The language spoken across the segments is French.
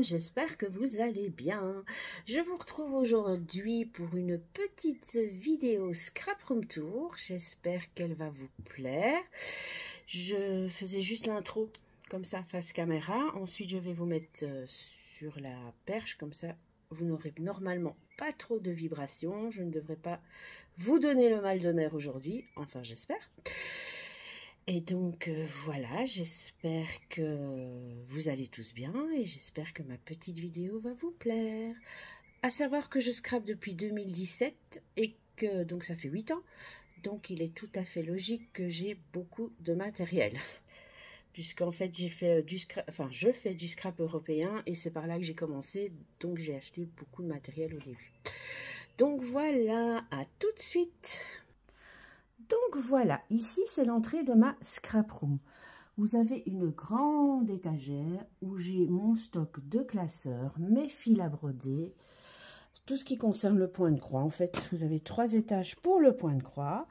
J'espère que vous allez bien. Je vous retrouve aujourd'hui pour une petite vidéo Scrap Room Tour. J'espère qu'elle va vous plaire. Je faisais juste l'intro comme ça face caméra. Ensuite je vais vous mettre sur la perche comme ça. Vous n'aurez normalement pas trop de vibrations. Je ne devrais pas vous donner le mal de mer aujourd'hui. Enfin j'espère. Et donc voilà, j'espère que vous allez tous bien et j'espère que ma petite vidéo va vous plaire. À savoir que je scrape depuis 2017 et que donc ça fait 8 ans. Donc il est tout à fait logique que j'ai beaucoup de matériel. Puisqu'en fait j'ai fait je fais du scrap européen et c'est par là que j'ai commencé. Donc j'ai acheté beaucoup de matériel au début. Donc voilà, à tout de suite. Donc voilà, ici c'est l'entrée de ma scrap room. Vous avez une grande étagère où j'ai mon stock de classeurs, mes fils à broder, tout ce qui concerne le point de croix. En fait, vous avez 3 étages pour le point de croix.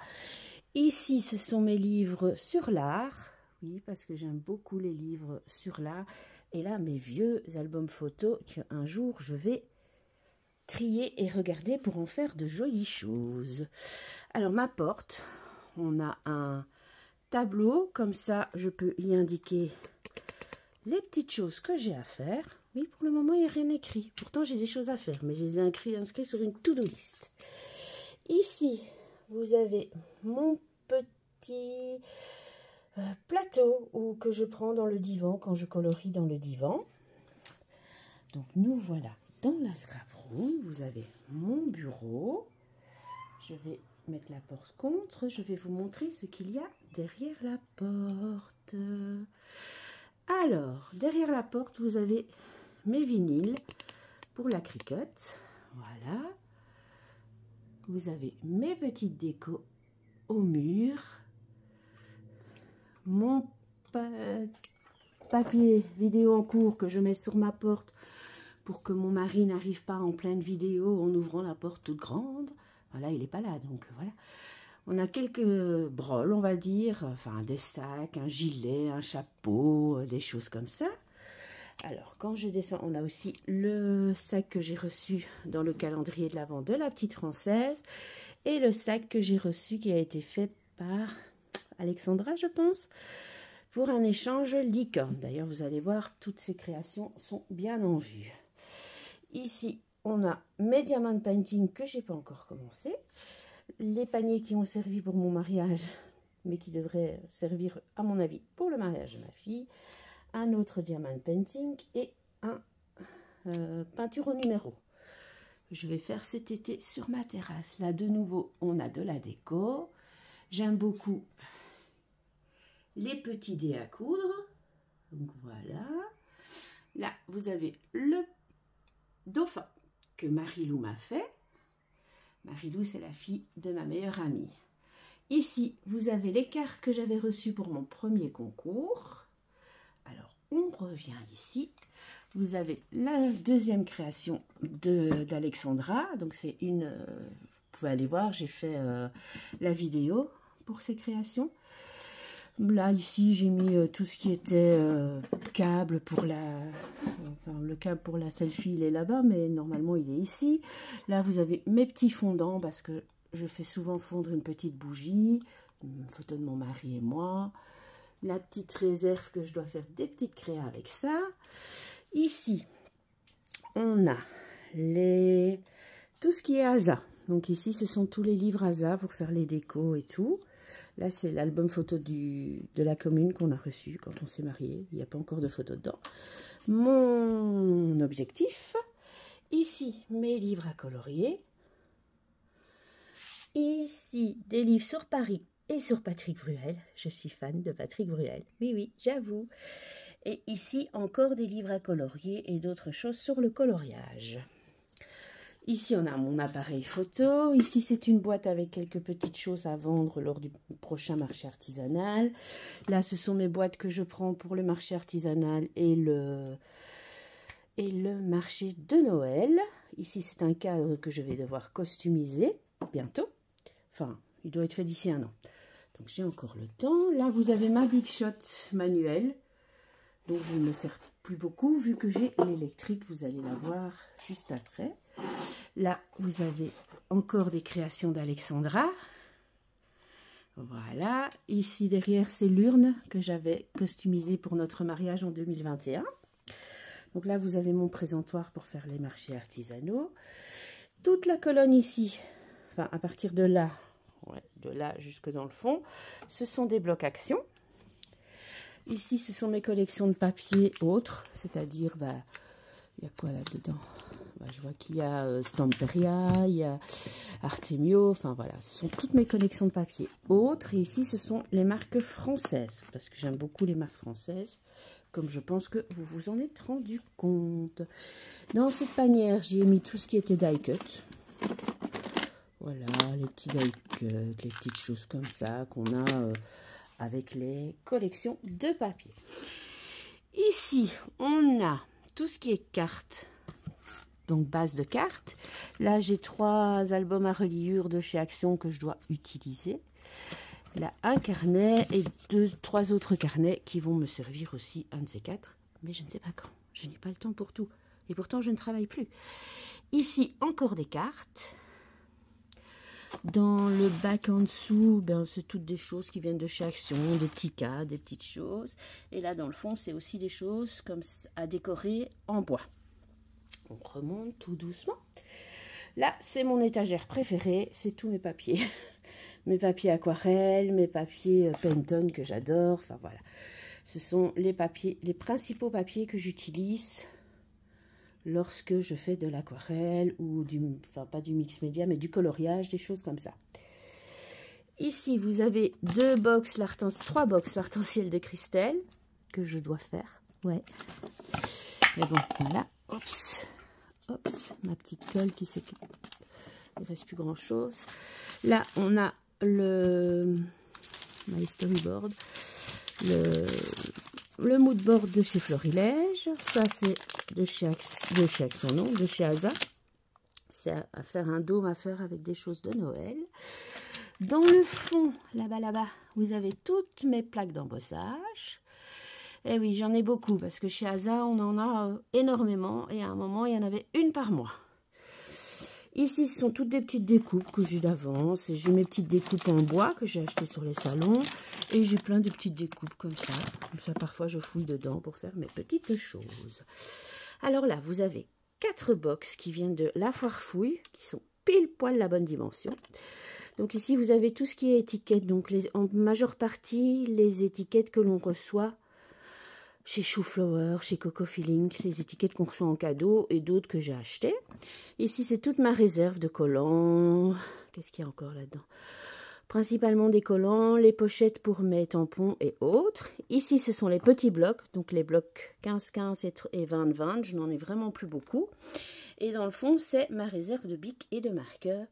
Ici, ce sont mes livres sur l'art. Oui, parce que j'aime beaucoup les livres sur l'art. Et là, mes vieux albums photos qu'un jour je vais trier et regarder pour en faire de jolies choses. Alors, ma porte... On a un tableau, comme ça je peux y indiquer les petites choses que j'ai à faire. Oui, pour le moment il n'y a rien écrit. Pourtant j'ai des choses à faire, mais je les ai inscrits sur une to-do list. Ici, vous avez mon petit plateau que je prends dans le divan quand je colorie dans le divan. Donc nous voilà dans la scrap room. Vous avez mon bureau. Je vais mettre la porte contre, je vais vous montrer ce qu'il y a derrière la porte. Alors, derrière la porte, vous avez mes vinyles pour la Cricut. Voilà. Vous avez mes petites décos au mur. Mon papier vidéo en cours que je mets sur ma porte pour que mon mari n'arrive pas en pleine vidéo en ouvrant la porte toute grande. Voilà, il n'est pas là, donc voilà. On a quelques broles, on va dire, enfin des sacs, un gilet, un chapeau, des choses comme ça. Alors, quand je descends, on a aussi le sac que j'ai reçu dans le calendrier de l'Avent de la petite Française et le sac que j'ai reçu qui a été fait par Alexandra, je pense, pour un échange licorne. D'ailleurs, vous allez voir, toutes ces créations sont bien en vue. Ici, on a mes diamant painting que j'ai pas encore commencé, les paniers qui ont servi pour mon mariage, mais qui devraient servir à mon avis pour le mariage de ma fille, un autre diamant painting et un peinture au numéro. Je vais faire cet été sur ma terrasse. Là de nouveau, on a de la déco. J'aime beaucoup les petits dés à coudre. Donc voilà. Là, vous avez le dauphin que Marilou m'a fait. Marilou, c'est la fille de ma meilleure amie. Ici, vous avez les cartes que j'avais reçues pour mon premier concours. Alors, on revient ici. Vous avez la deuxième création d'Alexandra. Donc, c'est une... vous pouvez aller voir, j'ai fait la vidéo pour ces créations. Là, ici, j'ai mis tout ce qui était câble pour la... Enfin, le câble pour la selfie, il est là-bas, mais normalement, il est ici. Là, vous avez mes petits fondants, parce que je fais souvent fondre une petite bougie. Une photo de mon mari et moi. La petite réserve que je dois faire des petites créas avec ça. Ici, on a tout ce qui est ASA. Donc ici, ce sont tous les livres ASA pour faire les décos et tout. Là, c'est l'album photo de la commune qu'on a reçu quand on s'est marié. Il n'y a pas encore de photos dedans. Mon objectif. Ici, mes livres à colorier. Ici, des livres sur Paris et sur Patrick Bruel. Je suis fan de Patrick Bruel. Oui, oui, j'avoue. Et ici, encore des livres à colorier et d'autres choses sur le coloriage. Ici, on a mon appareil photo. Ici, c'est une boîte avec quelques petites choses à vendre lors du prochain marché artisanal. Là, ce sont mes boîtes que je prends pour le marché artisanal et le marché de Noël. Ici, c'est un cadre que je vais devoir customiser bientôt. Enfin, il doit être fait d'ici 1 an. Donc, j'ai encore le temps. Là, vous avez ma Big Shot manuelle. Donc, je ne me sers plus beaucoup vu que j'ai l'électrique. Vous allez la voir juste après. Là, vous avez encore des créations d'Alexandra. Voilà. Ici, derrière, c'est l'urne que j'avais customisée pour notre mariage en 2021. Donc là, vous avez mon présentoir pour faire les marchés artisanaux. Toute la colonne ici, enfin, à partir de là, ouais, de là jusque dans le fond, ce sont des blocs actions. Ici, ce sont mes collections de papier autres, c'est-à-dire, il y a quoi là-dedans? Je vois qu'il y a Stamperia, il y a Artemio, enfin voilà, ce sont toutes mes collections de papier autres. Et ici, ce sont les marques françaises, parce que j'aime beaucoup les marques françaises, comme je pense que vous vous en êtes rendu compte. Dans cette panière, j'y ai mis tout ce qui était die cut. Voilà, les petits die cut, les petites choses comme ça qu'on a avec les collections de papier. Ici, on a tout ce qui est cartes, donc base de cartes. Là, j'ai 3 albums à reliure de chez Action que je dois utiliser. Là, un carnet et 3 autres carnets qui vont me servir aussi, un de ces 4. Mais je ne sais pas quand. Je n'ai pas le temps pour tout. Et pourtant, je ne travaille plus. Ici, encore des cartes. Dans le bac en dessous, c'est toutes des choses qui viennent de chez Action, des petits cas, des petites choses. Et là, dans le fond, c'est aussi des choses comme à décorer en bois. On remonte tout doucement. Là, c'est mon étagère préférée, c'est tous mes papiers. Mes papiers aquarelles, mes papiers Penton que j'adore. Enfin, voilà. Ce sont les papiers, les principaux papiers que j'utilise lorsque je fais de l'aquarelle ou enfin pas du mix média, mais du coloriage, des choses comme ça. Ici, vous avez 3 box l'arc-en-ciel de Christelle que je dois faire. Ouais. Mais bon, voilà. Oups, ma petite colle qui s'est... Il ne reste plus grand chose. Là, on a my storyboard, le mood board de chez Florilège. Ça, c'est de chez Action, non, de chez Asa. C'est à faire un dôme à faire avec des choses de Noël. Dans le fond, là-bas, vous avez toutes mes plaques d'embossage. Et oui, j'en ai beaucoup parce que chez Asa, on en a énormément. Et à un moment, il y en avait une par mois. Ici, ce sont toutes des petites découpes que j'ai d'avance. J'ai mes petites découpes en bois que j'ai achetées sur les salons. Et j'ai plein de petites découpes comme ça. Comme ça, parfois, je fouille dedans pour faire mes petites choses. Alors là, vous avez 4 box qui viennent de La Foire Fouille, qui sont pile poil la bonne dimension. Donc ici, vous avez tout ce qui est étiquette. Donc en majeure partie, les étiquettes que l'on reçoit chez Shooflower, chez Coco Feeling, les étiquettes qu'on reçoit en cadeau et d'autres que j'ai achetées. Ici, c'est toute ma réserve de collants. Qu'est-ce qu'il y a encore là-dedans? Principalement des collants, les pochettes pour mes tampons et autres. Ici, ce sont les petits blocs, donc les blocs 15-15 et 20-20. Je n'en ai vraiment plus beaucoup. Et dans le fond, c'est ma réserve de bic et de marqueurs.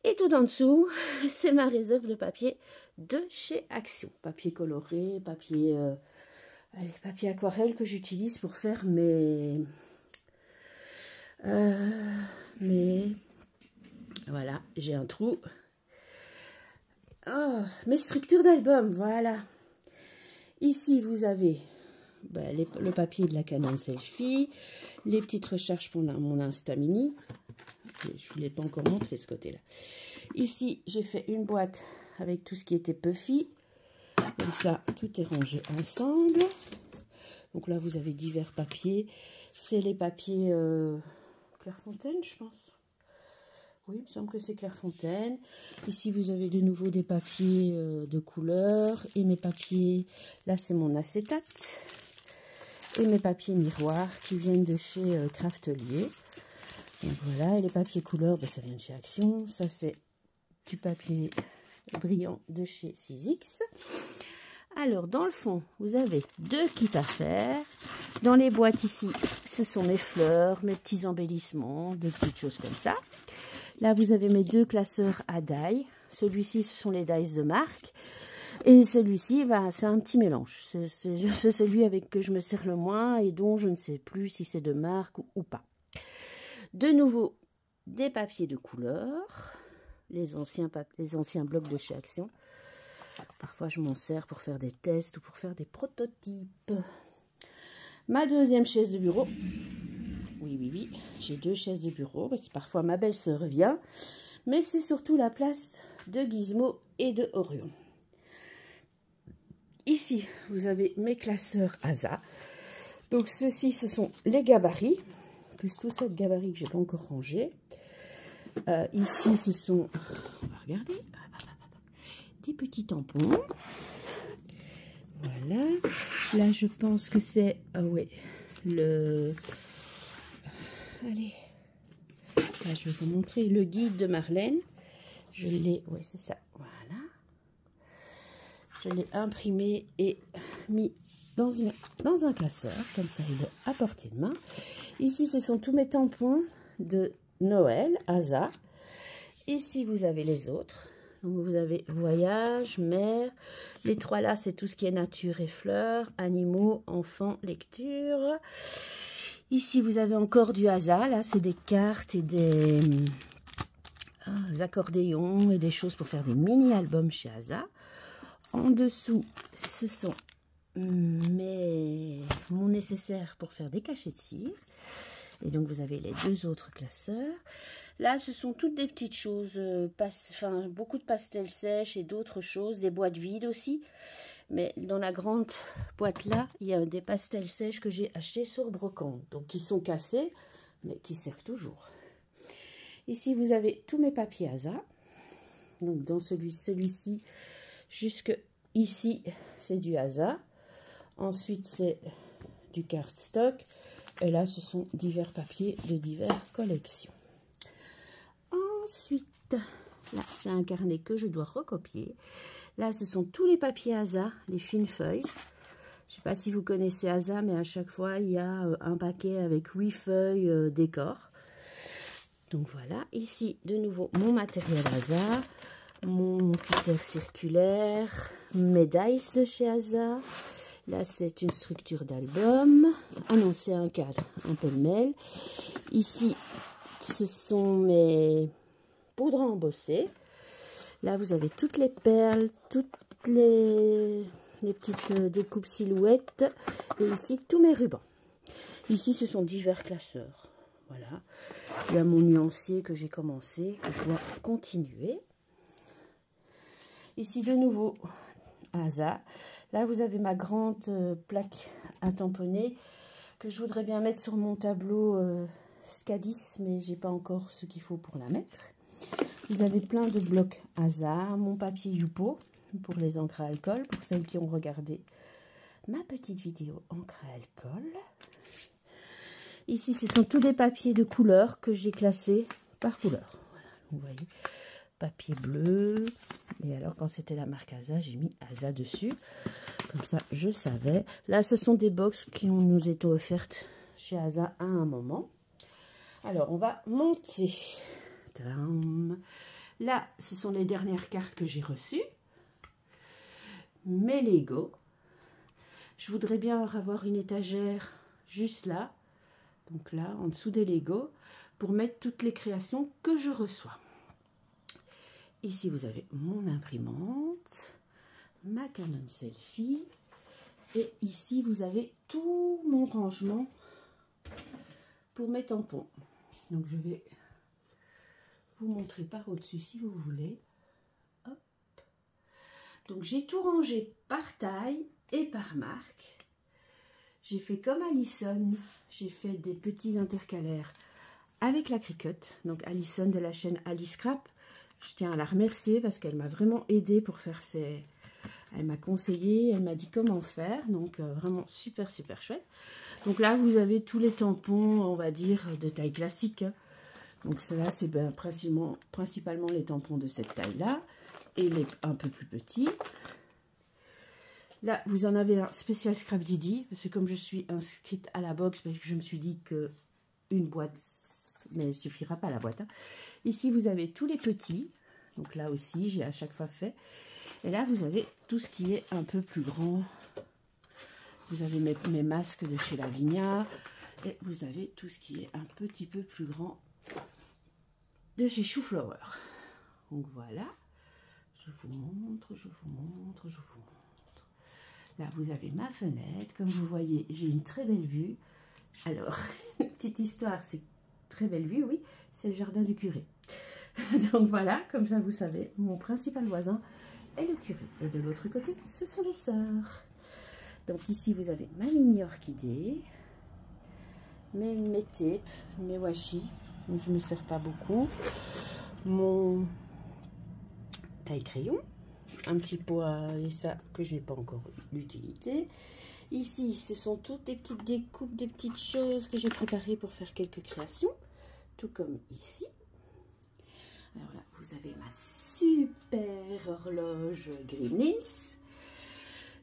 Et tout en dessous, c'est ma réserve de papier de chez Action. Papier coloré, papier aquarelle que j'utilise pour faire mes voilà, j'ai un trou. Oh, mes structures d'album, voilà. Ici, vous avez le papier de la Canon Selfie, les petites recherches pour mon Insta Mini. Je ne vous l'ai pas encore montré ce côté-là. Ici, j'ai fait une boîte avec tout ce qui était Puffy. Comme ça, tout est rangé ensemble. Donc là, vous avez divers papiers. C'est les papiers Clairefontaine, je pense. Oui, il me semble que c'est Clairefontaine. Ici, vous avez de nouveau des papiers de couleur. Et mes papiers, là, c'est mon acétate. Et mes papiers miroirs qui viennent de chez Craftelier. Donc voilà, et les papiers couleurs, ça vient de chez Action. Ça, c'est du papier brillant de chez 6X. Alors, dans le fond, vous avez 2 kits à faire. Dans les boîtes ici, ce sont mes fleurs, mes petits embellissements, des petites choses comme ça. Là, vous avez mes 2 classeurs à die. Celui-ci, ce sont les dies de marque. Et celui-ci, c'est un petit mélange. C'est celui avec que je me sers le moins et dont je ne sais plus si c'est de marque ou pas. De nouveau, des papiers de couleur. les anciens blocs de chez Action. Parfois, je m'en sers pour faire des tests ou pour faire des prototypes. Ma deuxième chaise de bureau. Oui, j'ai 2 chaises de bureau parce que parfois ma belle-sœur vient. Mais c'est surtout la place de Gizmo et de Orion. Ici, vous avez mes classeurs ASA. Donc, ceux-ci, ce sont les gabarits. Plus tout ça de gabarits que je n'ai pas encore rangé. Ici, ce sont... On va regarder. Des petits tampons. Voilà. Là, je pense que c'est... Ah ouais, le... Allez. Là, je vais vous montrer le guide de Marlène. Je l'ai... Ouais, c'est ça. Voilà. Je l'ai imprimé et mis dans un classeur. Comme ça, il est à portée de main. Ici, ce sont tous mes tampons de Noël, ASA. Ici, vous avez les autres. Donc, vous avez voyage, mer. Les 3 là, c'est tout ce qui est nature et fleurs, animaux, enfants, lecture. Ici, vous avez encore du ASA. Là, c'est des cartes et des accordéons et des choses pour faire des mini-albums chez ASA. En dessous, ce sont mon nécessaire pour faire des cachets de cire. Et donc, vous avez les 2 autres classeurs. Là, ce sont toutes des petites choses, beaucoup de pastels sèches et d'autres choses, des boîtes vides aussi. Mais dans la grande boîte là, il y a des pastels sèches que j'ai achetés sur Brocante. Donc, qui sont cassés, mais qui servent toujours. Ici, vous avez tous mes papiers ASA. Donc, dans celui-ci, jusque ici, c'est du ASA. Ensuite, c'est du cardstock. Et là, ce sont divers papiers de diverses collections. Ensuite, là, c'est un carnet que je dois recopier. Là, ce sont tous les papiers ASA, les fines feuilles. Je ne sais pas si vous connaissez ASA, mais à chaque fois, il y a un paquet avec 8 feuilles décor. Donc voilà, ici, de nouveau, mon matériel ASA, mon cutter circulaire, mes dice de chez ASA. Là, c'est une structure d'album. Ah non, c'est un cadre, un pêle-mêle. Ici, ce sont mes poudres embossées. Là, vous avez toutes les perles, toutes les petites découpes silhouettes. Et ici, tous mes rubans. Ici, ce sont divers classeurs. Voilà. Il y a mon nuancier que j'ai commencé, que je dois continuer. Ici, de nouveau, ASA. Là, vous avez ma grande plaque à tamponner que je voudrais bien mettre sur mon tableau Scadis, mais j'ai pas encore ce qu'il faut pour la mettre. Vous avez plein de blocs ASA, mon papier Yupo pour les encres à alcool, pour celles qui ont regardé ma petite vidéo encre à alcool. Ici, ce sont tous des papiers de couleur que j'ai classés par couleur. Voilà, vous voyez, papier bleu. Et alors, quand c'était la marque ASA, j'ai mis ASA dessus. Comme ça, je savais. Là, ce sont des box qui nous étaient offertes chez ASA à un moment. Alors, on va monter. Tadam. Là, ce sont les dernières cartes que j'ai reçues. Mes Lego. Je voudrais bien avoir une étagère juste là. Donc là, en dessous des Lego, pour mettre toutes les créations que je reçois. Ici, vous avez mon imprimante, ma Canon Selfie. Et ici, vous avez tout mon rangement pour mes tampons. Donc, je vais vous montrer par au-dessus si vous voulez. Hop. Donc, j'ai tout rangé par taille et par marque. J'ai fait comme Alison, j'ai fait des petits intercalaires avec la Cricut. Donc Alison de la chaîne Alice Scrap, je tiens à la remercier parce qu'elle m'a vraiment aidée pour faire ces... Elle m'a conseillé, elle m'a dit comment faire, donc vraiment super chouette. Donc là vous avez tous les tampons, on va dire, de taille classique. Donc cela c'est principalement les tampons de cette taille-là et les un peu plus petits. Là, vous en avez un spécial Scrap Didi, parce que comme je suis inscrite à la box, je me suis dit que une boîte, mais il ne suffira pas la boîte. Hein. Ici, vous avez tous les petits. Donc là aussi, j'ai à chaque fois fait. Et là, vous avez tout ce qui est un peu plus grand. Vous avez mes masques de chez Lavinia. Et vous avez tout ce qui est un petit peu plus grand de chez Chou Flower. Donc voilà, je vous montre, je vous montre, je vous montre. Là, vous avez ma fenêtre. Comme vous voyez, j'ai une très belle vue. Alors, petite histoire, c'est très belle vue, oui, c'est le jardin du curé. Donc voilà, comme ça vous savez, mon principal voisin est le curé. Et de l'autre côté, ce sont les sœurs. Donc ici, vous avez ma mini orchidée, mes tépes, mes washi, donc je ne me sers pas beaucoup, mon taille-crayon, un petit pot et ça que je n'ai pas encore d'utilité. Ici, ce sont toutes des petites découpes, des petites choses que j'ai préparées pour faire quelques créations, tout comme ici. Alors là, vous avez ma super horloge Gremlins.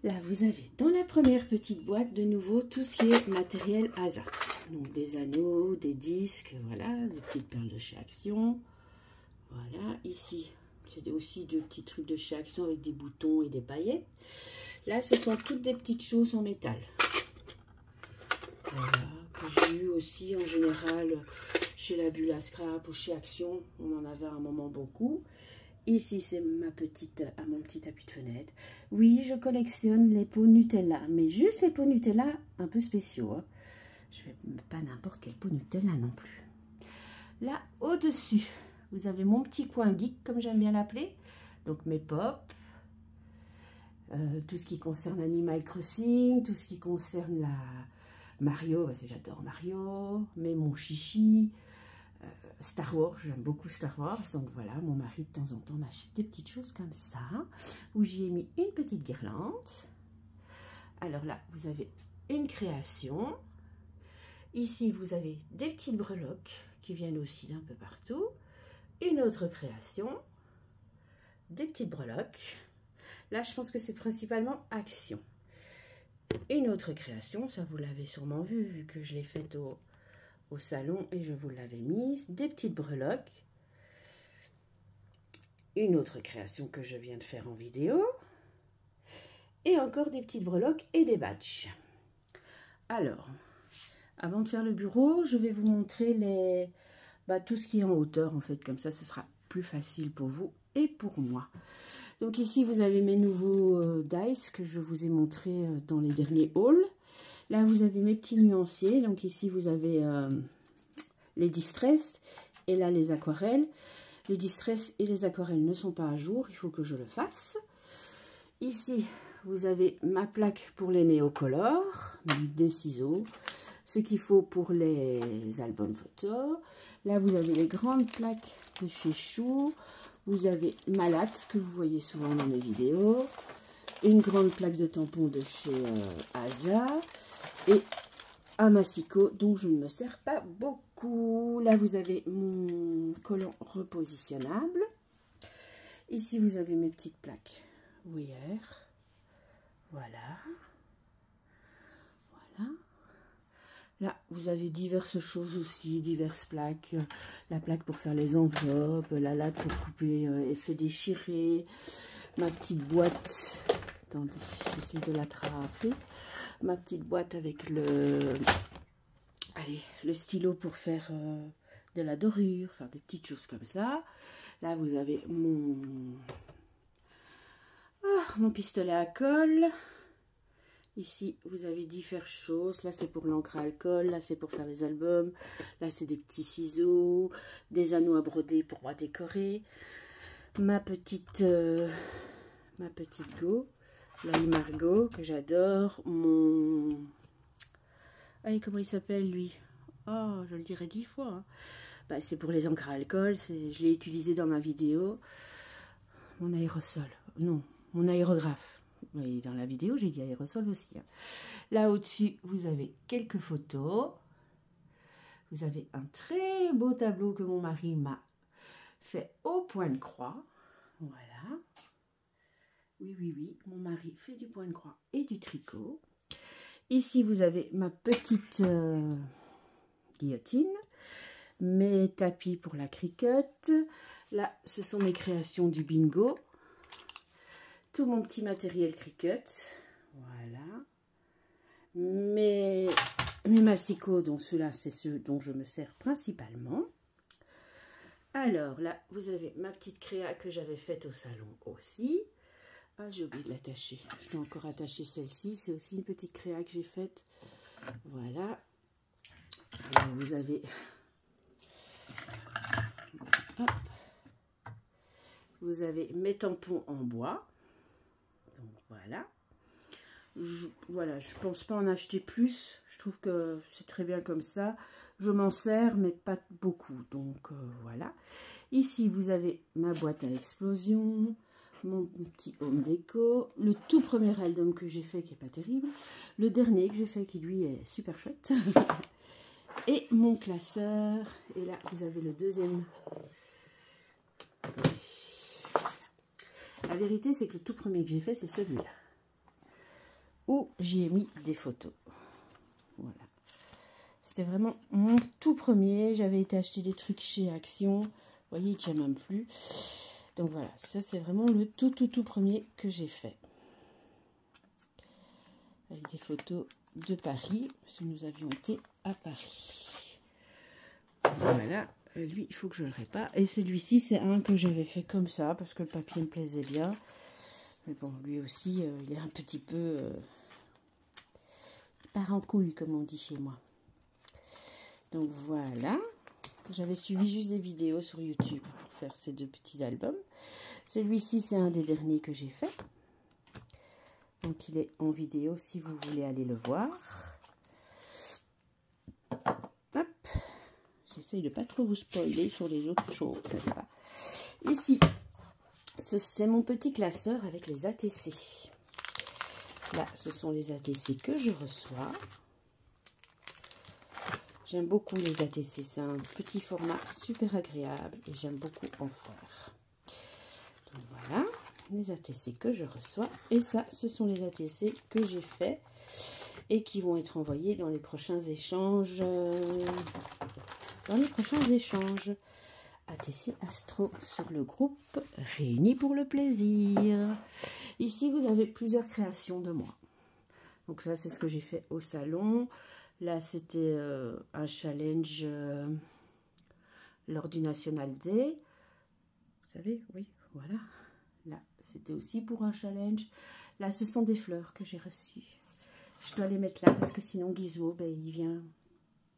Là, vous avez dans la première petite boîte, de nouveau, tout ce qui est matériel ASA. Donc, des anneaux, des disques, voilà, des petites perles de chez Action. Voilà, ici, c'est aussi de petits trucs de chez Action avec des boutons et des paillettes. Là, ce sont toutes des petites choses en métal. Voilà, que j'ai eu aussi en général chez la Bulle à Scrap ou chez Action. On en avait à un moment beaucoup. Ici, c'est mon petit tapis de fenêtre. Oui, je collectionne les pots Nutella, mais juste les pots Nutella un peu spéciaux. Hein. Je ne vais pas n'importe quel pot Nutella non plus. Là, au-dessus, vous avez mon petit coin geek, comme j'aime bien l'appeler. Donc, mes pop. Tout ce qui concerne Animal Crossing, tout ce qui concerne la Mario, parce que j'adore Mario, mais mon chichi. Star Wars, j'aime beaucoup Star Wars, donc voilà, mon mari de temps en temps m'achète des petites choses comme ça, où j'y ai mis une petite guirlande. Alors là, vous avez une création. Ici, vous avez des petites breloques qui viennent aussi d'un peu partout. Une autre création, des petites breloques. Là, je pense que c'est principalement Action. Une autre création, ça vous l'avez sûrement vu que je l'ai faite au salon et je vous l'avais mise, des petites breloques. Une autre création que je viens de faire en vidéo. Et encore des petites breloques et des badges. Alors, avant de faire le bureau, je vais vous montrer tout ce qui est en hauteur en fait. Comme ça, ce sera plus facile pour vous et pour moi. Donc ici, vous avez mes nouveaux dice que je vous ai montrés dans les derniers hauls. Là, vous avez mes petits nuanciers. Donc ici, vous avez les distress et là, les aquarelles. Les distress et les aquarelles ne sont pas à jour. Il faut que je le fasse. Ici, vous avez ma plaque pour les néocolores, des ciseaux, ce qu'il faut pour les albums photos. Là, vous avez les grandes plaques de chez Chou. Vous avez ma latte que vous voyez souvent dans mes vidéos. Une grande plaque de tampons de chez Asa. Et un massicot dont je ne me sers pas beaucoup. Là, vous avez mon collant repositionnable. Ici, vous avez mes petites plaques Weir. Voilà. Voilà. Là, vous avez diverses choses aussi, diverses plaques. La plaque pour faire les enveloppes, la latte pour couper effet déchiré. Ma petite boîte. Attendez, j'essaie de l'attraper. Ma petite boîte avec le stylo pour faire de la dorure, faire des petites choses comme ça. Là, vous avez mon pistolet à colle. Ici, vous avez différentes choses. Là, c'est pour l'encre à alcool. Là, c'est pour faire les albums. Là, c'est des petits ciseaux, des anneaux à broder pour moi décorer. Ma petite go. La Margot, que j'adore. Allez, comment il s'appelle, lui? Oh, je le dirai 10 fois. Hein. Bah, c'est pour les encres à alcool. Je l'ai utilisé dans ma vidéo. Mon aérosol. Non, mon aérographe. Oui, dans la vidéo, j'ai dit aérosol aussi. Hein. Là, au-dessus, vous avez quelques photos. Vous avez un très beau tableau que mon mari m'a fait au point de croix. Voilà. Oui, mon mari fait du point de croix et du tricot. Ici, vous avez ma petite guillotine, mes tapis pour la cricket. Là, ce sont mes créations du bingo. Tout mon petit matériel cricket. Voilà. Mes massicots, donc ceux-là, c'est ceux dont je me sers principalement. Alors là, vous avez ma petite créa que j'avais faite au salon aussi. Ah, j'ai oublié de l'attacher. Je dois encore attacher celle-ci. C'est aussi une petite créa que j'ai faite. Voilà. Alors, vous avez... Hop. Vous avez mes tampons en bois. Donc voilà. Voilà, je pense pas en acheter plus. Je trouve que c'est très bien comme ça. Je m'en sers, mais pas beaucoup. Donc voilà. Ici, vous avez ma boîte à explosion, mon petit home déco, le tout premier album que j'ai fait qui est pas terrible, le dernier que j'ai fait qui lui est super chouette, et mon classeur. Et là, vous avez le deuxième. La vérité, c'est que le tout premier que j'ai fait, c'est celui-là, où j'y ai mis des photos. Voilà. C'était vraiment mon tout premier. J'avais été acheter des trucs chez Action. Vous voyez, il ne tient même plus. Donc voilà, ça c'est vraiment le tout premier que j'ai fait. Avec des photos de Paris, parce que nous avions été à Paris. Voilà, lui, il faut que je le répare. Et celui-ci, c'est un que j'avais fait comme ça, parce que le papier me plaisait bien. Mais bon, lui aussi, il est un petit peu... part en couille, comme on dit chez moi. Donc voilà. J'avais suivi juste des vidéos sur YouTube pour faire ces deux petits albums. Celui-ci, c'est un des derniers que j'ai fait. Donc il est en vidéo si vous voulez aller le voir. Hop. J'essaye de pas trop vous spoiler sur les autres choses, n'est-ce pas? Ici, c'est mon petit classeur avec les ATC. Là, ce sont les ATC que je reçois. J'aime beaucoup les ATC. C'est un petit format super agréable et j'aime beaucoup en faire. Donc voilà, les ATC que je reçois. Et ça, ce sont les ATC que j'ai fait et qui vont être envoyés dans les prochains échanges. ATC Astro sur le groupe Réunis pour le plaisir. Ici, vous avez plusieurs créations de moi. Donc là, c'est ce que j'ai fait au salon. Là, c'était un challenge lors du National Day. Vous savez, oui, voilà. Là, c'était aussi pour un challenge. Là, ce sont des fleurs que j'ai reçues. Je dois les mettre là parce que sinon Gizmo, ben, il vient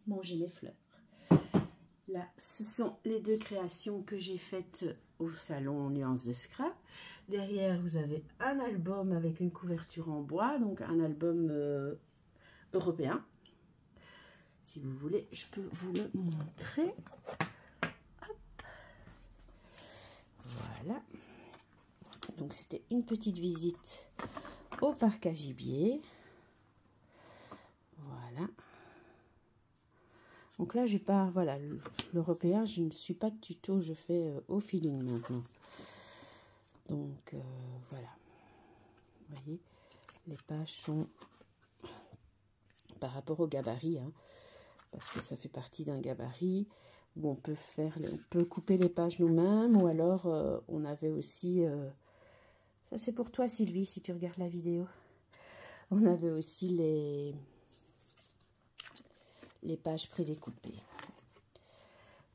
manger mes fleurs. Là, ce sont les deux créations que j'ai faites au salon Nuances de Scrap. Derrière, vous avez un album avec une couverture en bois, donc un album européen. Si vous voulez, je peux vous le montrer. Hop. Voilà. Donc, c'était une petite visite au parc à gibier. Voilà. Donc là, j'ai pas, voilà, l'européen, je ne suis pas de tuto, je fais au feeling maintenant. Donc, voilà. Vous voyez, les pages sont par rapport au gabarit, hein, parce que ça fait partie d'un gabarit où on peut couper les pages nous-mêmes, ou alors on avait aussi, ça c'est pour toi Sylvie, si tu regardes la vidéo, on avait aussi les pages prédécoupées.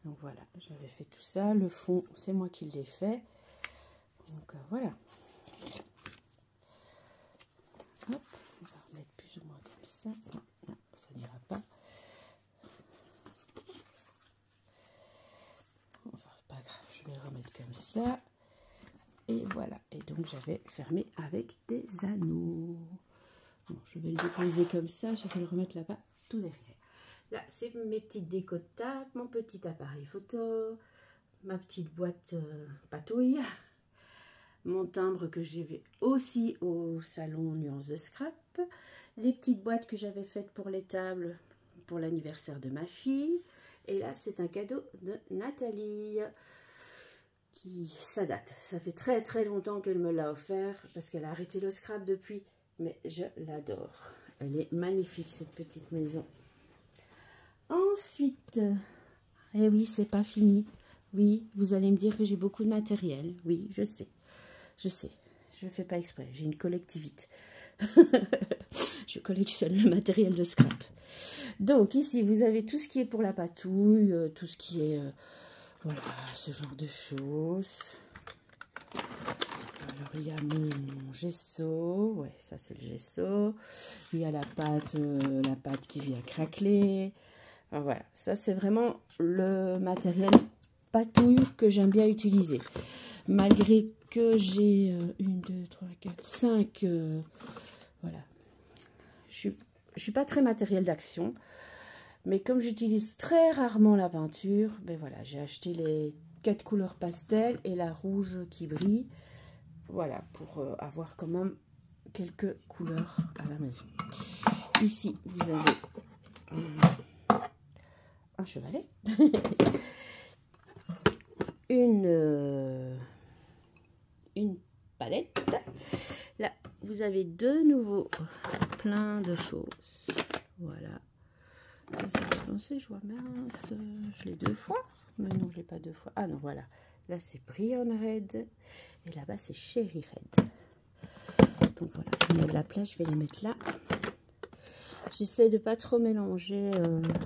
Donc voilà, j'avais fait tout ça. Le fond, c'est moi qui l'ai fait. Donc voilà. Hop, on va remettre plus ou moins comme ça. Non, non, ça n'ira pas. Enfin, pas grave, je vais le remettre comme ça. Et voilà. Et donc j'avais fermé avec des anneaux. Bon, je vais le déposer comme ça. Je vais le remettre là-bas, tout derrière. Là, c'est mes petites décos de table, mon petit appareil photo, ma petite boîte patouille, mon timbre que j'ai vu aussi au salon Nuances de Scrap, les petites boîtes que j'avais faites pour les tables pour l'anniversaire de ma fille. Et là, c'est un cadeau de Nathalie. Ça date. Ça fait très très longtemps qu'elle me l'a offert parce qu'elle a arrêté le scrap depuis. Mais je l'adore. Elle est magnifique, cette petite maison. Ensuite, eh oui, c'est pas fini. Oui, vous allez me dire que j'ai beaucoup de matériel. Oui, je sais. Je sais. Je ne fais pas exprès. J'ai une collectivité. Je collectionne le matériel de scrap. Donc, ici, vous avez tout ce qui est pour la patouille, tout ce qui est Voilà, ce genre de choses. Alors, il y a mon gesso. Ouais, ça, c'est le gesso. Il y a la pâte qui vient craqueler. Alors, voilà, ça, c'est vraiment le matériel patouille que j'aime bien utiliser. Malgré que j'ai 1, 2, 3, 4, 5... voilà. Je suis pas très matériel d'action. Mais comme j'utilise très rarement la peinture, ben voilà, j'ai acheté les 4 couleurs pastel et la rouge qui brille. Voilà, pour avoir quand même quelques couleurs à la maison. Ici, vous avez un chevalet. une palette. Là, vous avez de nouveau plein de choses. Voilà. Ça va penser, je vois mince, je l'ai 2 fois, mais non, je l'ai pas 2 fois. Ah non, voilà, là c'est Brion Red et là-bas c'est Cherry Red. Donc voilà, il y a de la place, je vais les mettre là. J'essaie de pas trop mélanger.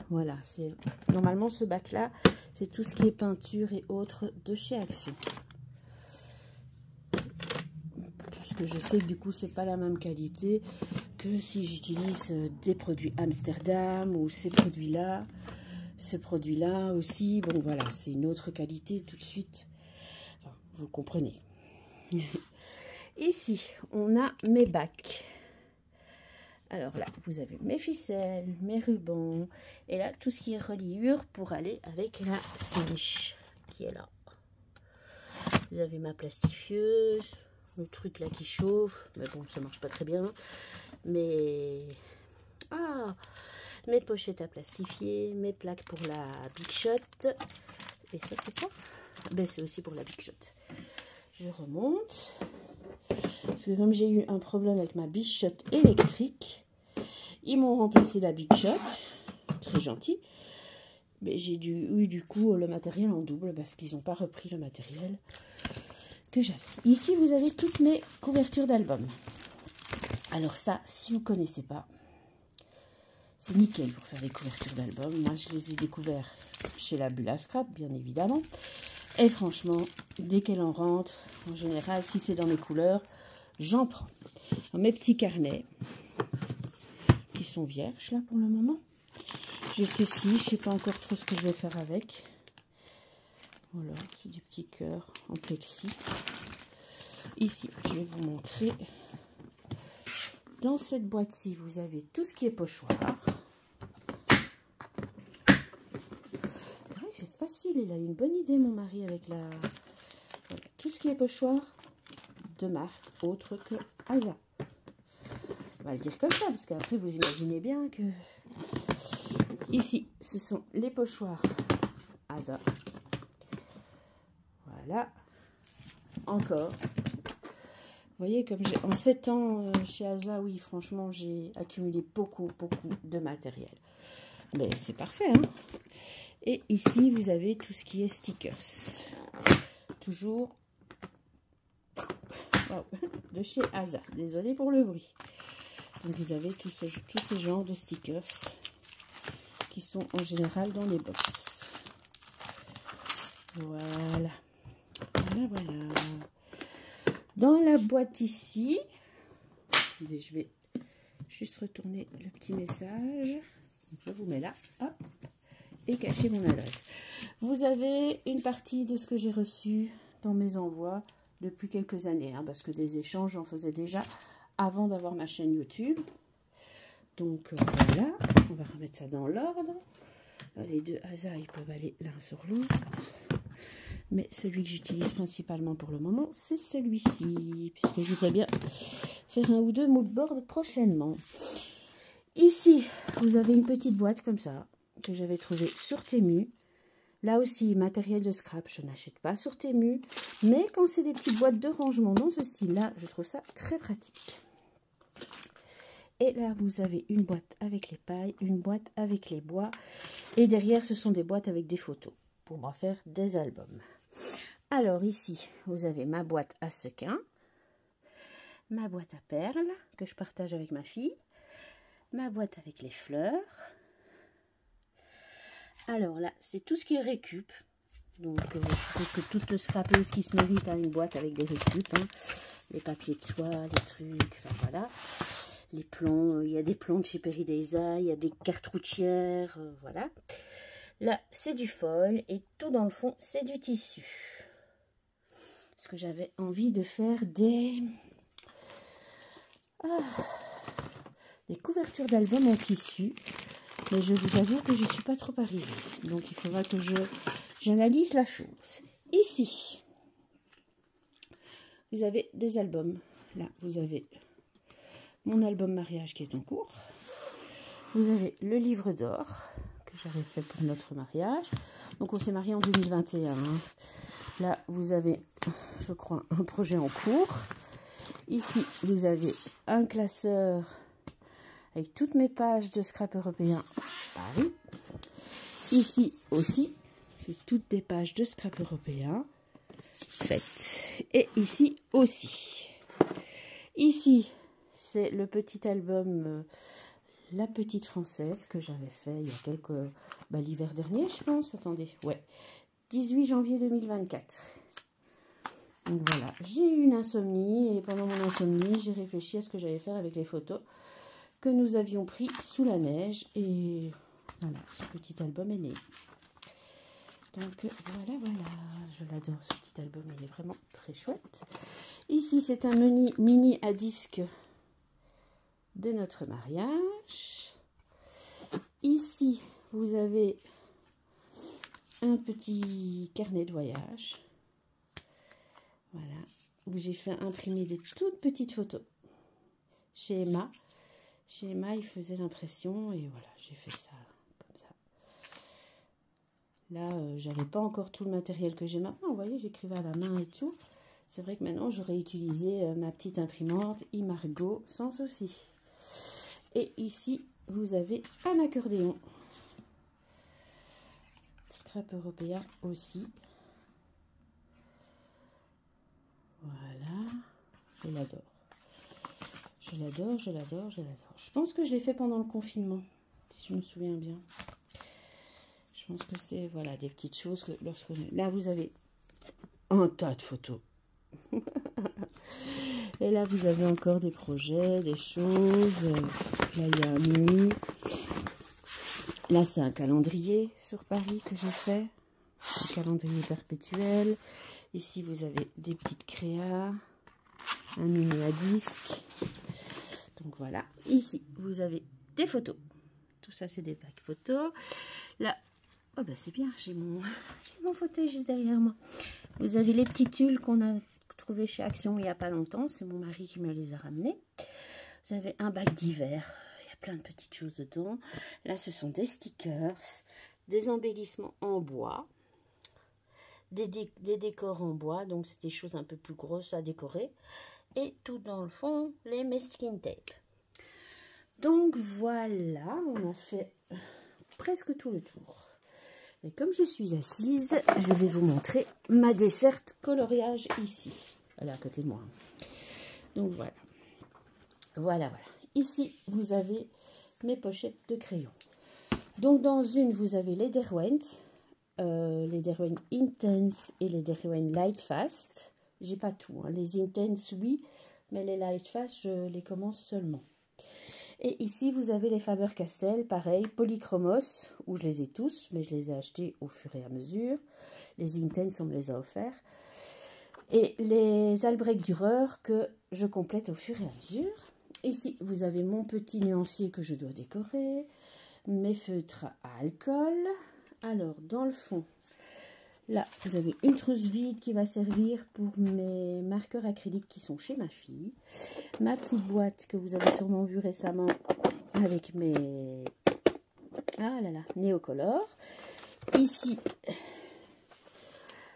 Voilà, c'est normalement ce bac là, c'est tout ce qui est peinture et autres de chez Action. Puisque je sais que du coup c'est pas la même qualité que si j'utilise des produits Amsterdam ou ces produits-là. Ce produit-là aussi, bon voilà, c'est une autre qualité tout de suite. Enfin, vous comprenez. Ici, on a mes bacs. Alors là, vous avez mes ficelles, mes rubans. Et là, tout ce qui est reliure pour aller avec la sèche qui est là. Vous avez ma plastifieuse. Le truc là qui chauffe, mais bon, ça marche pas très bien. Mais mes pochettes à plastifier, mes plaques pour la Big Shot. Et ça, c'est quoi? Ben, c'est aussi pour la Big Shot. Je remonte. Parce que comme j'ai eu un problème avec ma Big Shot électrique, ils m'ont remplacé la Big Shot. Très gentil. Mais j'ai eu du coup le matériel en double parce qu'ils n'ont pas repris le matériel que j'avais. Ici, vous avez toutes mes couvertures d'albums. Alors ça, si vous ne connaissez pas, c'est nickel pour faire des couvertures d'albums. Moi, je les ai découverts chez la Bulle à Scrap, bien évidemment. Et franchement, dès qu'elle en rentre, en général, si c'est dans mes couleurs, j'en prends. Alors, mes petits carnets, qui sont vierges là pour le moment. J'ai ceci, je ne sais pas encore trop ce que je vais faire avec. Voilà, c'est des petits cœurs en plexi. Ici, je vais vous montrer. Dans cette boîte-ci, vous avez tout ce qui est pochoir. C'est vrai que c'est facile. Il a une bonne idée, mon mari, avec la... Voilà, tout ce qui est pochoir de marque autre que Asa. On va le dire comme ça, parce qu'après, vous imaginez bien que... Ici, ce sont les pochoirs Asa. Voilà. Encore. Vous voyez, comme j'ai en 7 ans chez Asa, oui, franchement, j'ai accumulé beaucoup de matériel. Mais c'est parfait, hein. Et ici, vous avez tout ce qui est stickers. Toujours de chez Asa. Désolée pour le bruit. Donc, vous avez tous ces genres de stickers qui sont en général dans les box. Voilà. Voilà. Dans la boîte ici, je vais juste retourner le petit message. Donc, je vous mets là, hop, et cacher mon adresse. Vous avez une partie de ce que j'ai reçu dans mes envois depuis quelques années, hein, parce que des échanges, j'en faisais déjà avant d'avoir ma chaîne YouTube. Donc voilà, on va remettre ça dans l'ordre. Les deux Asa, ils peuvent aller l'un sur l'autre. Mais celui que j'utilise principalement pour le moment, c'est celui-ci, puisque je voudrais bien faire un ou deux moodboards prochainement. Ici, vous avez une petite boîte comme ça, que j'avais trouvée sur Temu. Là aussi, matériel de scrap, je n'achète pas sur Temu. Mais quand c'est des petites boîtes de rangement dans ce style-là, je trouve ça très pratique. Et là, vous avez une boîte avec les pailles, une boîte avec les bois. Et derrière, ce sont des boîtes avec des photos pour m'en faire des albums. Alors ici, vous avez ma boîte à sequins, ma boîte à perles que je partage avec ma fille, ma boîte avec les fleurs. Alors là, c'est tout ce qui est récup. Donc, je trouve que toute scrapeuse qui se mérite a une boîte avec des récup. Hein. Les papiers de soie, les trucs, enfin voilà. Les plombs, il y a des plombs de chez Peridaisa, il y a des cartes routières, voilà. Là, c'est du foil et tout dans le fond, c'est du tissu. Parce que j'avais envie de faire des couvertures d'albums en tissu. Mais je vous avoue que je ne suis pas trop arrivée. Donc, il faudra que j'analyse la chose. Ici, vous avez des albums. Là, vous avez mon album mariage qui est en cours. Vous avez le livre d'or que j'avais fait pour notre mariage. Donc, on s'est marié en 2021. Hein. Là, vous avez, je crois, un projet en cours. Ici, vous avez un classeur avec toutes mes pages de scrap européen Paris. Ici aussi, c'est toutes des pages de scrap européen faites. Et ici aussi. Ici, c'est le petit album La Petite Française que j'avais fait il y a quelques... l'hiver dernier, je pense. Attendez, ouais. 18 janvier 2024. Donc voilà, j'ai eu une insomnie et pendant mon insomnie, j'ai réfléchi à ce que j'allais faire avec les photos que nous avions pris sous la neige et voilà, ce petit album est né. Donc voilà, je l'adore ce petit album, il est vraiment très chouette. Ici, c'est un mini à disque de notre mariage. Ici, vous avez un petit carnet de voyage. Voilà, où j'ai fait imprimer des toutes petites photos chez Emma. Chez Emma, il faisait l'impression et voilà, j'ai fait ça comme ça. Là, j'avais pas encore tout le matériel que j'ai maintenant. Vous voyez, j'écrivais à la main et tout. C'est vrai que maintenant, j'aurais utilisé ma petite imprimante Imargo sans souci. Et ici, vous avez un accordéon. Scrap européen aussi. Voilà, je l'adore. Je l'adore, je l'adore, je l'adore. Je pense que je l'ai fait pendant le confinement, si je me souviens bien. Je pense que c'est, voilà, des petites choses que lorsqu'on... Là, vous avez un tas de photos. Et là, vous avez encore des projets, des choses. Là, il y a un mini. Là, c'est un calendrier sur Paris que j'ai fait. Un calendrier perpétuel. Ici, vous avez des petites créas. Un mini à disque. Donc voilà, ici vous avez des photos. Tout ça c'est des packs photos. Là, oh ben c'est bien, j'ai mon fauteuil juste derrière moi. Vous avez les petits tulles qu'on a trouvé chez Action il n'y a pas longtemps. C'est mon mari qui me les a ramenés. Vous avez un bac d'hiver. Il y a plein de petites choses dedans. Là ce sont des stickers, des embellissements en bois, des décors en bois. Donc c'est des choses un peu plus grosses à décorer. Et tout dans le fond, les masking tape. Donc voilà, on a fait presque tout le tour. Et comme je suis assise, je vais vous montrer ma desserte coloriage ici. Elle est à côté de moi. Donc voilà. Voilà. Ici, vous avez mes pochettes de crayons. Donc dans une, vous avez les Derwent Intense et les Derwent Light Fast. J'ai pas tout, hein. Les Intense, oui, mais les Light Fast, je les commence seulement. Et ici, vous avez les Faber-Castell, pareil, polychromos, où je les ai tous, mais je les ai achetés au fur et à mesure. Les Intense, on me les a offerts. Et les Albrecht Dürer, que je complète au fur et à mesure. Ici, vous avez mon petit nuancier que je dois décorer, mes feutres à alcool. Alors, dans le fond, là, vous avez une trousse vide qui va servir pour mes marqueurs acryliques qui sont chez ma fille. Ma petite boîte que vous avez sûrement vue récemment avec mes... Ah là là, Néocolor. Ici,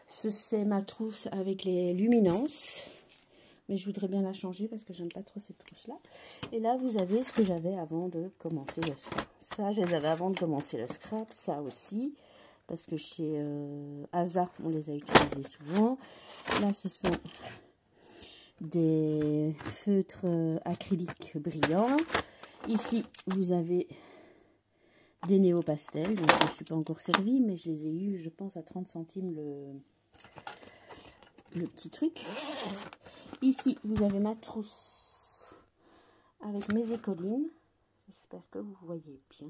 c'est ma trousse avec les luminances. Mais je voudrais bien la changer parce que j'aime pas trop cette trousse-là. Et là, vous avez ce que j'avais avant de commencer le scrap. Ça, je les avais avant de commencer le scrap. Ça aussi. Parce que chez Asa, on les a utilisés souvent. Là, ce sont des feutres acryliques brillants. Ici, vous avez des néo pastels. Donc je ne suis pas encore servie, mais je les ai eus, je pense, à 30 centimes le petit truc. Ici, vous avez ma trousse avec mes écolines. J'espère que vous voyez bien.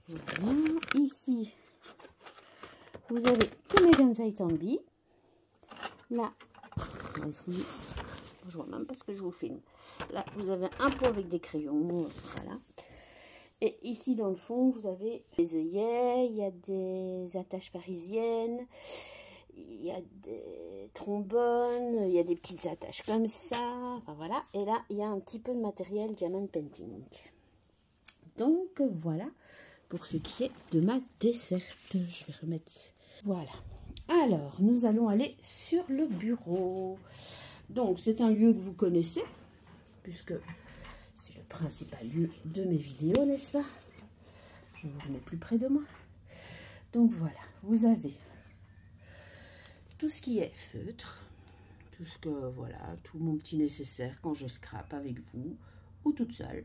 Voilà. Ici, vous avez tous mes Gansai Tambi. Là, on va essayer. Je vois même pas ce que je vous filme. Là, vous avez un pot avec des crayons. Voilà. Et ici, dans le fond, vous avez des œillets. Il y a des attaches parisiennes. Il y a des trombones. Il y a des petites attaches comme ça. Enfin, voilà. Et là, il y a un petit peu de matériel Diamond Painting. Donc, voilà. Pour ce qui est de ma desserte. Je vais remettre... Voilà. Alors, nous allons aller sur le bureau. Donc, c'est un lieu que vous connaissez, puisque c'est le principal lieu de mes vidéos, n'est-ce pas? Je vous remets plus près de moi. Donc, voilà. Vous avez tout ce qui est feutre, tout ce que, voilà, tout mon petit nécessaire quand je scrape avec vous, ou toute seule.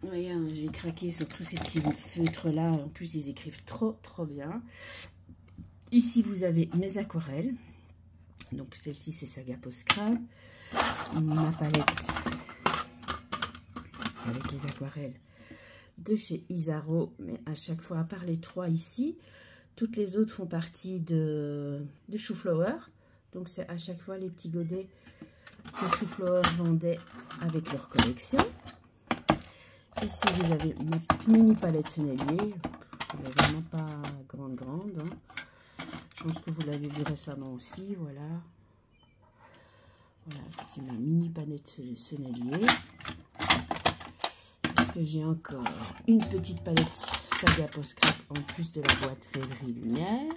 Vous voyez, hein, j'ai craqué sur tous ces petits feutres-là. En plus, ils écrivent trop bien. Ici, vous avez mes aquarelles. Donc, celle-ci, c'est Saga Post Scrap. Ma palette avec les aquarelles de chez Isaro. Mais à chaque fois, à part les 3 ici, toutes les autres font partie de Shooflower. Donc, c'est à chaque fois les petits godets que Shooflower vendait avec leur collection. Ici, vous avez ma mini palette Sennelier. Elle n'est vraiment pas grande. Hein. Je pense que vous l'avez vu récemment aussi. Voilà. Voilà, c'est ma mini palette Sennelier. Parce que j'ai encore une petite palette Saga Post Scrap en plus de la boîte Rêverie Lumière.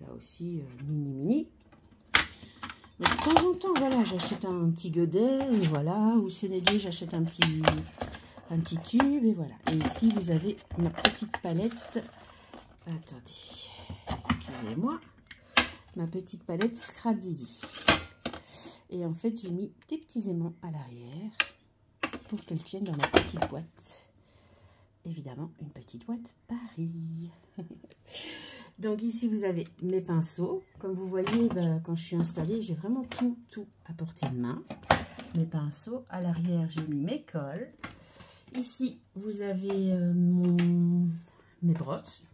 Là aussi, mini. Mais de temps en temps, voilà, j'achète un petit godet. Et voilà, ou Sennelier, j'achète un petit tube. Et voilà. Et ici, vous avez ma petite palette. Attendez, excusez-moi. Ma petite palette Scrap Didi. Et en fait, j'ai mis des petits aimants à l'arrière pour qu'elles tiennent dans ma petite boîte. Évidemment, une petite boîte Paris. Donc ici, vous avez mes pinceaux. Comme vous voyez, quand je suis installée, j'ai vraiment tout à portée de main. Mes pinceaux. À l'arrière, j'ai mis mes cols. Ici, vous avez mes brosses.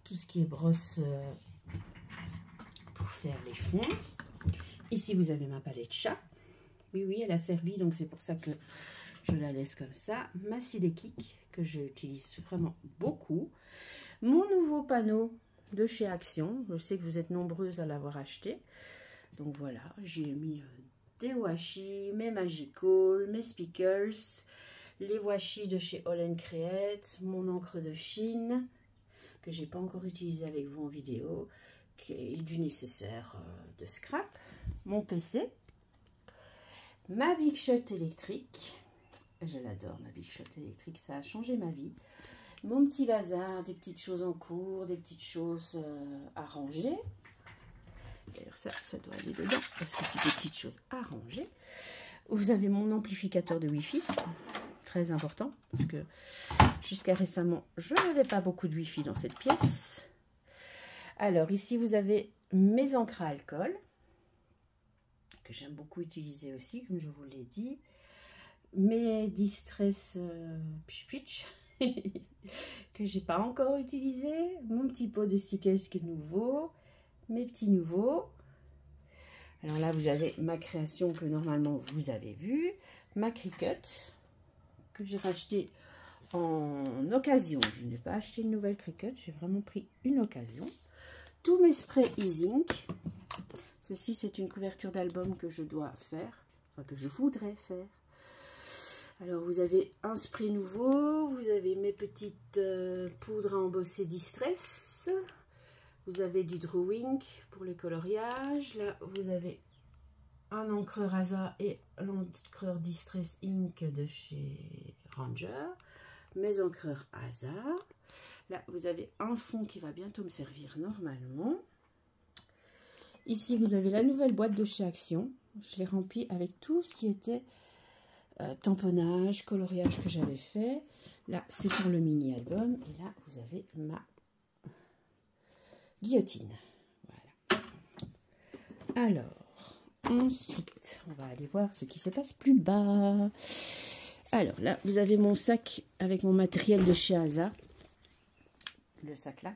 Tout ce qui est brosse pour faire les fonds. Ici, vous avez ma palette chat. Oui, elle a servi, donc c'est pour ça que je la laisse comme ça. Ma Sidekik, que j'utilise vraiment beaucoup. Mon nouveau panneau de chez Action. Je sais que vous êtes nombreuses à l'avoir acheté. Donc voilà, j'ai mis des washi, mes Magical, mes Speakers, les washi de chez All & Create, mon encre de Chine, que j'ai pas encore utilisé avec vous en vidéo, qui est du nécessaire de scrap. Mon PC, ma Big Shot électrique, je l'adore ma Big Shot électrique, ça a changé ma vie. Mon petit bazar, des petites choses en cours, des petites choses à ranger. D'ailleurs ça doit aller dedans parce que c'est des petites choses à ranger. Vous avez mon amplificateur de Wi-Fi, très important parce que jusqu'à récemment je n'avais pas beaucoup de Wi-Fi dans cette pièce. Alors ici vous avez mes encres à alcool, que j'aime beaucoup utiliser aussi, comme je vous l'ai dit. Mes Distress Pitch que j'ai pas encore utilisé. Mon petit pot de stickers qui est nouveau. Mes petits nouveaux. Alors là, vous avez ma création que normalement vous avez vue. Ma Cricut que j'ai racheté en occasion. Je n'ai pas acheté une nouvelle Cricut, j'ai vraiment pris une occasion. Tous mes sprays E-Zinc. Ceci, c'est une couverture d'album que je dois faire, enfin que je voudrais faire. Alors, vous avez un spray nouveau, vous avez mes petites poudres à embosser Distress, vous avez du drawing pour les coloriages, là, vous avez un encreur ASA et l'encreur Distress Ink de chez Ranger, mes encreurs ASA. Là, vous avez un fond qui va bientôt me servir normalement. Ici, vous avez la nouvelle boîte de chez Action. Je l'ai remplie avec tout ce qui était tamponnage, coloriage que j'avais fait. Là, c'est pour le mini-album. Et là, vous avez ma guillotine. Voilà. Alors, ensuite, on va aller voir ce qui se passe plus bas. Alors là, vous avez mon sac avec mon matériel de chez Asa. Le sac là,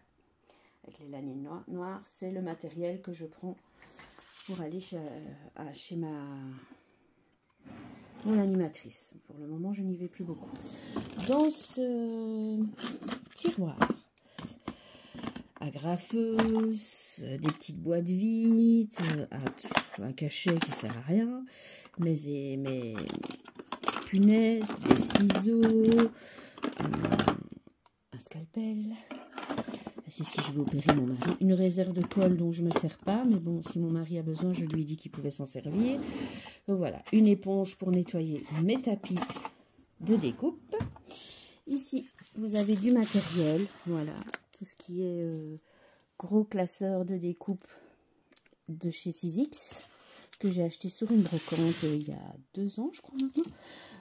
avec les lanières noires, c'est le matériel que je prends pour aller chez mon animatrice. Pour le moment, je n'y vais plus beaucoup. Dans ce tiroir, agrafeuse, des petites boîtes vides, un cachet qui sert à rien, mes punaises, des ciseaux, un scalpel. Si je vais opérer mon mari, une réserve de colle dont je ne me sers pas, mais bon, si mon mari a besoin, je lui ai dit qu'il pouvait s'en servir. Donc voilà, une éponge pour nettoyer mes tapis de découpe. Ici, vous avez du matériel, voilà, tout ce qui est gros classeur de découpe de chez Sizzix, que j'ai acheté sur une brocante il y a 2 ans, je crois maintenant.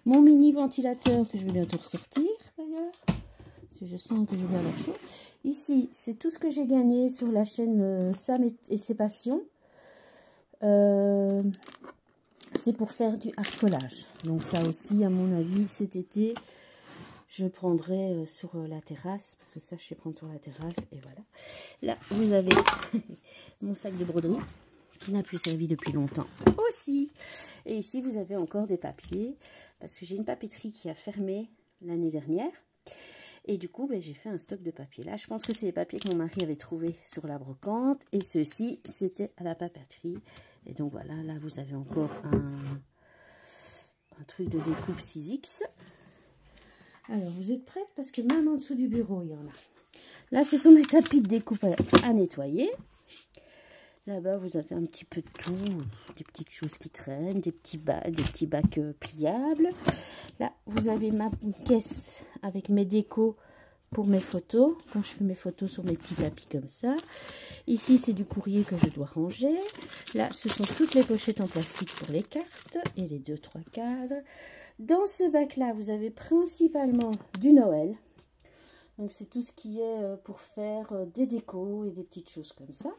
Mon mini ventilateur que je vais bientôt ressortir d'ailleurs. Je sens que je vais avoir chaud. Ici, c'est tout ce que j'ai gagné sur la chaîne Sam et ses passions. C'est pour faire du art collage. Donc ça aussi, à mon avis, cet été, je prendrai sur la terrasse. Parce que ça, je sais prendre sur la terrasse. Et voilà. Là, vous avez mon sac de broderie qui n'a plus servi depuis longtemps aussi. Et ici, vous avez encore des papiers. Parce que j'ai une papeterie qui a fermé l'année dernière. Et du coup, j'ai fait un stock de papier. Là, je pense que c'est les papiers que mon mari avait trouvés sur la brocante. Et ceci, c'était à la papeterie. Et donc voilà, là, vous avez encore un truc de découpe Sizzix. Alors, vous êtes prête? Parce que même en dessous du bureau, il y en a. Là, ce sont mes tapis de découpe à nettoyer. Là-bas, vous avez un petit peu de tout. Des petites choses qui traînent, des petits bacs pliables. Là, vous avez ma caisse avec mes décos pour mes photos. Quand je fais mes photos sur mes petits tapis comme ça. Ici, c'est du courrier que je dois ranger. Là, ce sont toutes les pochettes en plastique pour les cartes et les 2-3 cadres. Dans ce bac-là, vous avez principalement du Noël. Donc, c'est tout ce qui est pour faire des décos et des petites choses comme ça.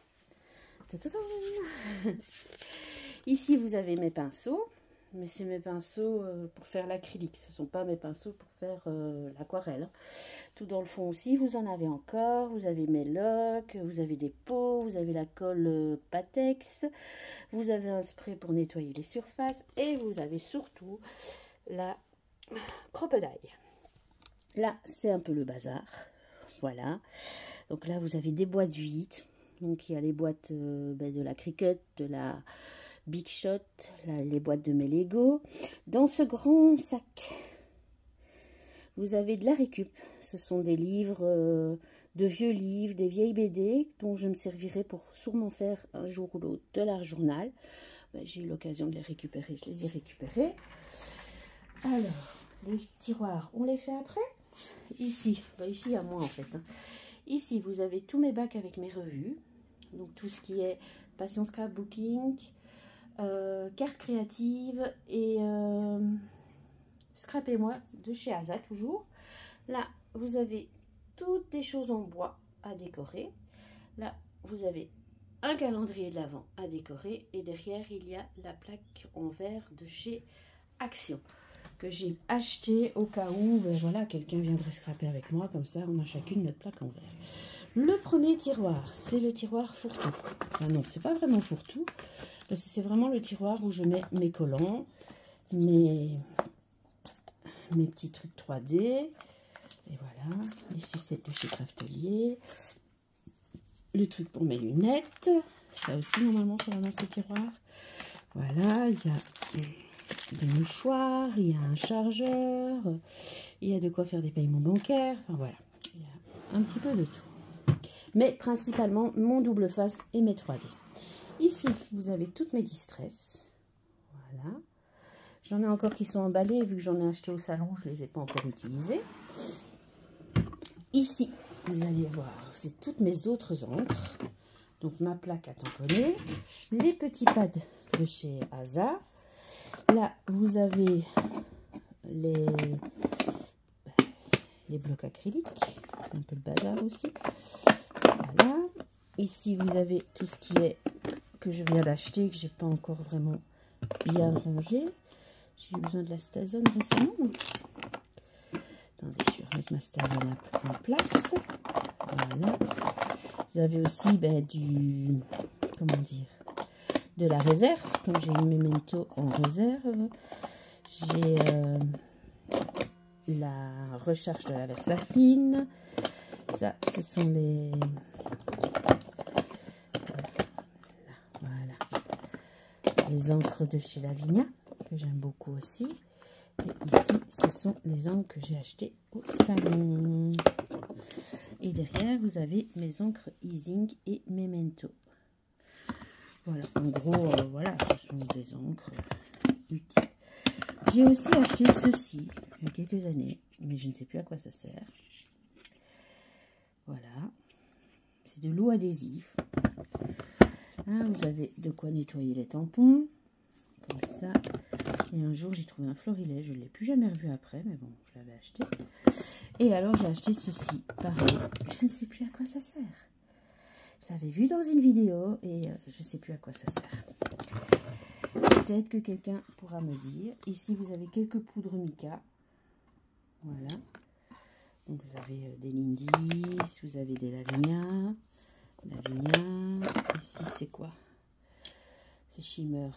Ici, vous avez mes pinceaux. Mais c'est mes pinceaux pour faire l'acrylique. Ce ne sont pas mes pinceaux pour faire l'aquarelle. Tout dans le fond aussi, vous en avez encore. Vous avez mes locs, vous avez des pots, vous avez la colle Patex. Vous avez un spray pour nettoyer les surfaces. Et vous avez surtout la crocodile. Là, c'est un peu le bazar. Voilà. Donc là, vous avez des boîtes vides. Donc il y a les boîtes de la Cricut, de la Big Shot, là, les boîtes de mes Lego. Dans ce grand sac, vous avez de la récup. Ce sont des livres, de vieux livres, des vieilles BD dont je me servirai pour sûrement faire un jour ou l'autre de l'art journal. J'ai eu l'occasion de les récupérer, je les ai récupérés. Alors, les tiroirs, on les fait après. Ici, ici à moi en fait. Ici, vous avez tous mes bacs avec mes revues. Donc tout ce qui est Passion Scrapbooking, carte créative et Scrap et moi de chez Asa toujours. Là, vous avez toutes des choses en bois à décorer. Là, vous avez un calendrier de l'Avent à décorer. Et derrière, il y a la plaque en verre de chez Action que j'ai acheté au cas où voilà, quelqu'un viendrait scraper avec moi. Comme ça, on a chacune notre plaque en verre. Le premier tiroir, c'est le tiroir fourre-tout. Enfin non, c'est pas vraiment fourre-tout. Parce que c'est vraiment le tiroir où je mets mes collants, mes petits trucs 3D. Et voilà, les sucettes de chez Craftelier. Le truc pour mes lunettes. Ça aussi, normalement, c'est dans ce tiroir. Voilà, il y a des mouchoirs, il y a un chargeur, il y a de quoi faire des paiements bancaires. Enfin voilà, il y a un petit peu de tout. Mais principalement mon double face et mes 3D. Ici, vous avez toutes mes distress. Voilà. J'en ai encore qui sont emballés. Vu que j'en ai acheté au salon, je ne les ai pas encore utilisés. Ici, vous allez voir, c'est toutes mes autres encres. Donc, ma plaque à tamponner. Les petits pads de chez Asa. Là, vous avez les blocs acryliques. C'est un peu le bazar aussi. Voilà. Ici, vous avez tout ce qui est que je viens d'acheter, que j'ai pas encore vraiment bien rangé. J'ai eu besoin de la Stazone récemment. Attendez, je vais remettre ma Stazone en place. Voilà. Vous avez aussi du, comment dire, de la réserve. Comme j'ai une Memento en réserve, j'ai la recharge de la Versafine. Ça, ce sont les... Voilà. Les encres de chez Lavinia, que j'aime beaucoup aussi. Et ici, ce sont les encres que j'ai achetées au salon. Et derrière, vous avez mes encres Easing et Memento. Voilà, en gros, voilà, ce sont des encres utiles. J'ai aussi acheté ceci il y a quelques années, mais je ne sais plus à quoi ça sert. Voilà, c'est de l'eau adhésive. Là, vous avez de quoi nettoyer les tampons, comme ça. Et un jour, j'ai trouvé un florilège, je ne l'ai plus jamais revu après, mais bon, je l'avais acheté. Et alors, j'ai acheté ceci, pareil, je ne sais plus à quoi ça sert. Je l'avais vu dans une vidéo et je ne sais plus à quoi ça sert. Peut-être que quelqu'un pourra me dire. Ici, vous avez quelques poudres mica. Voilà. Donc, vous avez des Lindis, vous avez des Lavinia. Ici, c'est quoi? C'est Shimmer.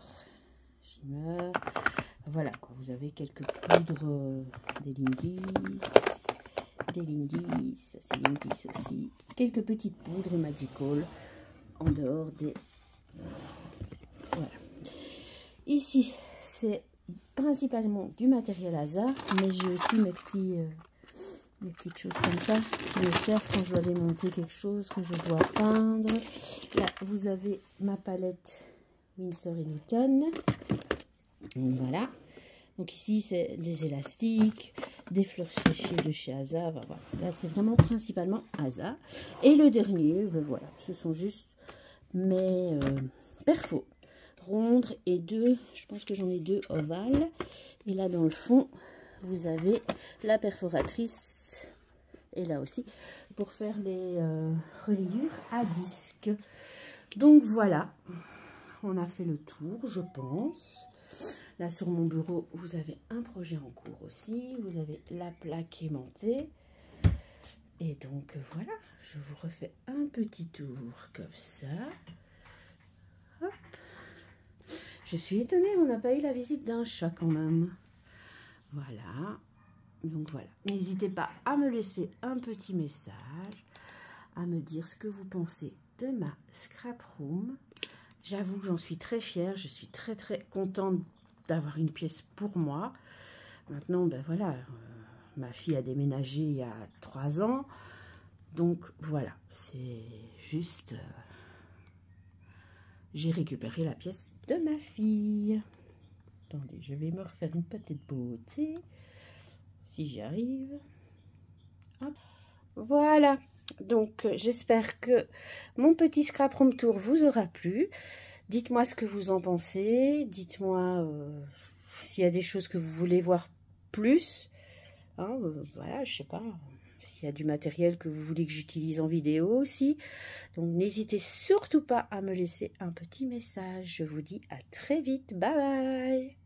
Voilà, quoi. Vous avez quelques poudres des Lindis. Ça c'est Lindis aussi. Quelques petites poudres Magical en dehors des... Voilà. Ici, c'est principalement du matériel hasard, mais j'ai aussi mes petites choses comme ça qui me servent quand je dois démonter quelque chose, que je dois peindre. Là, vous avez ma palette Winsor & Newton. Voilà. Donc ici, c'est des élastiques, des fleurs séchées de chez Asa. Voilà. Là, c'est vraiment principalement Asa. Et le dernier, voilà, ce sont juste mes perfos rondes et deux, je pense que j'en ai deux ovales. Et là, dans le fond, vous avez la perforatrice. Et là aussi, pour faire les reliures à disque. Donc voilà, on a fait le tour, je pense. Là, sur mon bureau, vous avez un projet en cours aussi. Vous avez la plaque aimantée. Et donc, voilà, je vous refais un petit tour comme ça. Hop. Je suis étonnée, on n'a pas eu la visite d'un chat quand même. Voilà. Donc, voilà. N'hésitez pas à me laisser un petit message, à me dire ce que vous pensez de ma scrap room. J'avoue que j'en suis très fière. Je suis très, très contente d'avoir une pièce pour moi. Maintenant, ben voilà, ma fille a déménagé il y a 3 ans. Donc, voilà, c'est juste... j'ai récupéré la pièce de ma fille. Attendez, je vais me refaire une petite beauté, si j'y arrive. Hop. Voilà, donc j'espère que mon petit scrap room tour vous aura plu. Dites-moi ce que vous en pensez. Dites-moi s'il y a des choses que vous voulez voir plus. Hein, voilà, je sais pas. S'il y a du matériel que vous voulez que j'utilise en vidéo aussi. Donc, n'hésitez surtout pas à me laisser un petit message. Je vous dis à très vite. Bye bye.